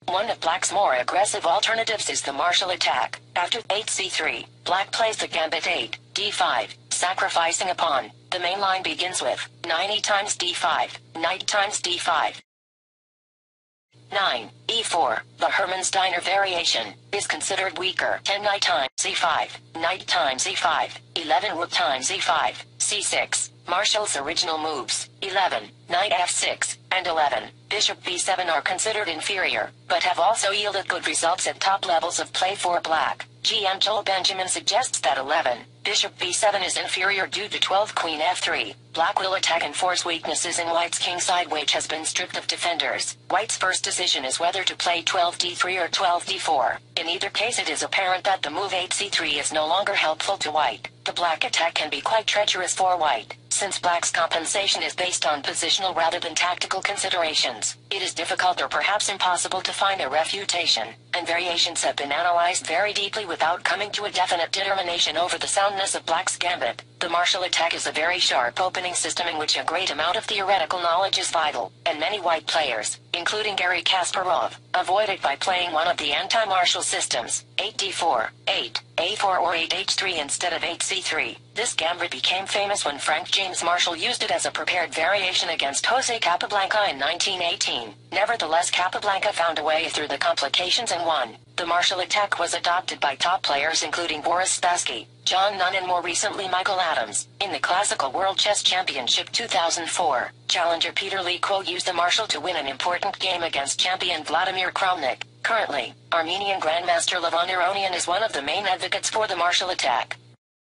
One of black's more aggressive alternatives is the martial attack. After hc3, black plays the gambit 8, d5, sacrificing a pawn. The main line begins with knight times d5, knight times d5. 9. e4, the Hermann-Steiner variation, is considered weaker. 10 knight times c5, knight times e5, 11 rook times e5, c6. Marshall's original moves, 11, knight f6, and 11, bishop b7 are considered inferior, but have also yielded good results at top levels of play for black. GM Joel Benjamin suggests that 11, bishop b7 is inferior due to 12 queen f3. Black will attack and force weaknesses in white's kingside, which has been stripped of defenders. White's first decision is whether to play 12 d3 or 12 d4. In either case, it is apparent that the move 8c3 is no longer helpful to white. The black attack can be quite treacherous for white. Since black's compensation is based on positional rather than tactical considerations, it is difficult or perhaps impossible to find a refutation, and variations have been analyzed very deeply without coming to a definite determination over the soundness of black's gambit. The martial attack is a very sharp opening system in which a great amount of theoretical knowledge is vital, and many white players, including Garry Kasparov, avoid it by playing one of the anti-martial systems, 8d4, 8a4 or 8h3 instead of 8c3. This gambit became famous when Frank James Marshall used it as a prepared variation against Jose Capablanca in 1918. Nevertheless, Capablanca found a way through the complications and won. The martial attack was adopted by top players including Boris Spassky, John Nunn, and more recently Michael Adams. In the Classical World Chess Championship 2004, challenger Peter Lee Kuo used the martial to win an important game against champion Vladimir Kramnik. Currently, Armenian Grandmaster Levon Ironian is one of the main advocates for the martial attack.